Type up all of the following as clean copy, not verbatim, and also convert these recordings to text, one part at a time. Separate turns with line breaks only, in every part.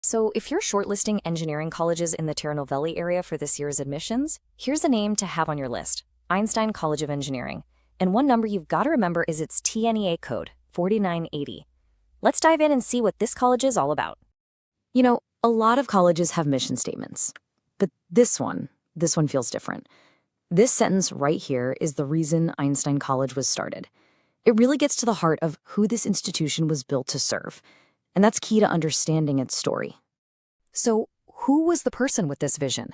So if you're shortlisting engineering colleges in the Tirunelveli area for this year's admissions, here's a name to have on your list: Einstein College of Engineering. And one number you've got to remember is its TNEA Code, 4980. Let's dive in and see what this college is all about. You know, a lot of colleges have mission statements, but this one feels different. This sentence right here is the reason Einstein College was started. It really gets to the heart of who this institution was built to serve, and that's key to understanding its story. So, who was the person with this vision?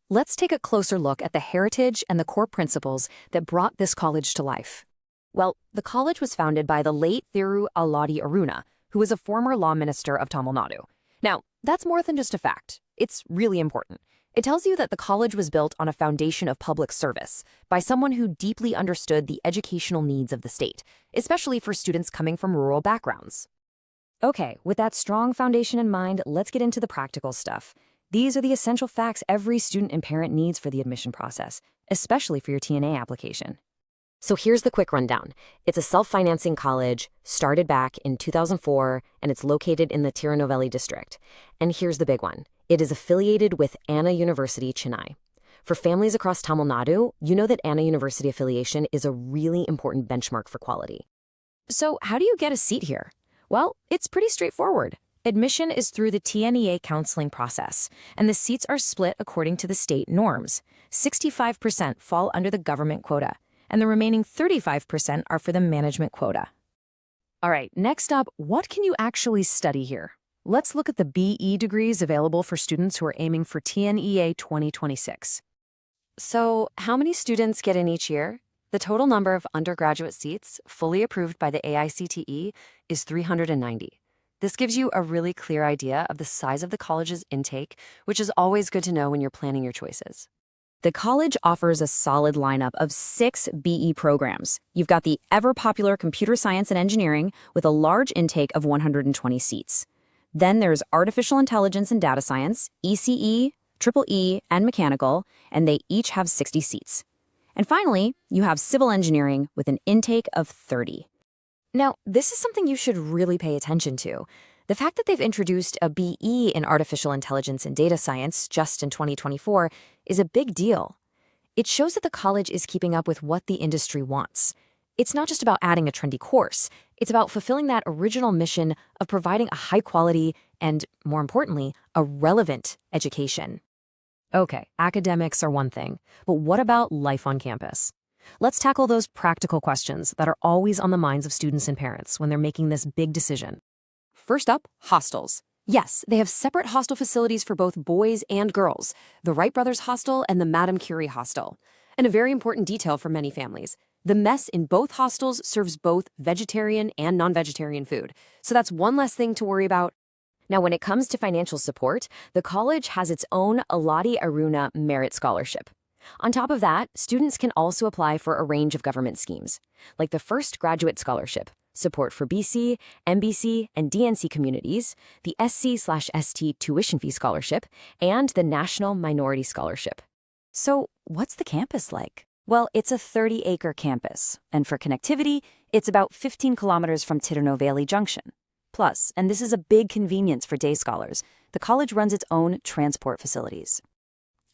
Let's take a closer look at the heritage and the core principles that brought this college to life. Well, the college was founded by the late Tirunelveli Jn, who was a former law minister of Tamil Nadu. Now, that's more than just a fact. It's really important. It tells you that the college was built on a foundation of public service by someone who deeply understood the educational needs of the state, especially for students coming from rural backgrounds. Okay, with that strong foundation in mind, let's get into the practical stuff. These are the essential facts every student and parent needs for the admission process, especially for your TNA application. So here's the quick rundown. It's a self-financing college, started back in 2004, and it's located in the Tirunelveli district. And here's the big one. It is affiliated with Anna University, Chennai. For families across Tamil Nadu, you know that Anna University affiliation is a really important benchmark for quality. So how do you get a seat here? Well, it's pretty straightforward. Admission is through the TNEA counseling process, and the seats are split according to the state norms. 65% fall under the government quota, and the remaining 35% are for the management quota. All right, next up, what can you actually study here? Let's look at the BE degrees available for students who are aiming for TNEA 2026. So, how many students get in each year? The total number of undergraduate seats, fully approved by the AICTE, is 390. This gives you a really clear idea of the size of the college's intake, which is always good to know when you're planning your choices. The college offers a solid lineup of 6 BE programs. You've got the ever-popular Computer Science and Engineering with a large intake of 120 seats. Then there's Artificial Intelligence and Data Science, ECE, EEE, and Mechanical, and they each have 60 seats. And finally, you have Civil Engineering with an intake of 30. Now, this is something you should really pay attention to. The fact that they've introduced a BE in Artificial Intelligence and Data Science just in 2024 is a big deal. It shows that the college is keeping up with what the industry wants. It's not just about adding a trendy course. It's about fulfilling that original mission of providing a high-quality and, more importantly, a relevant education. Okay, academics are one thing, but what about life on campus? Let's tackle those practical questions that are always on the minds of students and parents when they're making this big decision. First up, hostels. Yes, they have separate hostel facilities for both boys and girls, the Wright Brothers Hostel and the Madame Curie Hostel. And a very important detail for many families, the mess in both hostels serves both vegetarian and non-vegetarian food, so that's one less thing to worry about. Now, when it comes to financial support, the college has its own Aladi Aruna Merit Scholarship. On top of that, students can also apply for a range of government schemes, like the First Graduate Scholarship, support for BC, MBC, and DNC communities, the SC/ST Tuition Fee Scholarship, and the National Minority Scholarship. So, what's the campus like? Well, it's a 30-acre campus, and for connectivity, it's about 15 kilometers from Tirunelveli Junction. Plus, and this is a big convenience for day scholars, the college runs its own transport facilities.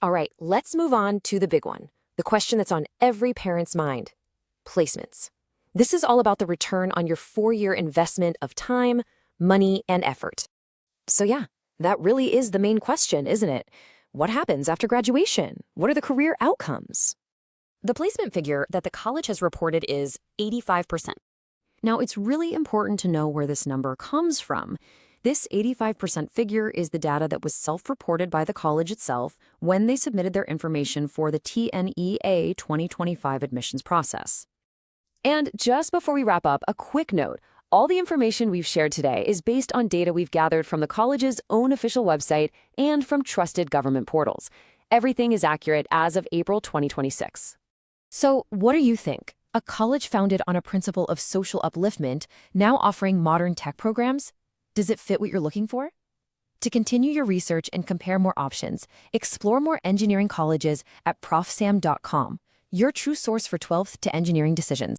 All right, let's move on to the big one, the question that's on every parent's mind: placements. This is all about the return on your 4-year investment of time, money, and effort. So yeah, that really is the main question, isn't it? What happens after graduation? What are the career outcomes? The placement figure that the college has reported is 85%. Now, it's really important to know where this number comes from. This 85% figure is the data that was self-reported by the college itself when they submitted their information for the TNEA 2025 admissions process. And just before we wrap up, a quick note. All the information we've shared today is based on data we've gathered from the college's own official website and from trusted government portals. Everything is accurate as of April 2026. So, what do you think? A college founded on a principle of social upliftment, now offering modern tech programs? Does it fit what you're looking for? To continue your research and compare more options, explore more engineering colleges at profsam.com, your true source for 12th to engineering decisions.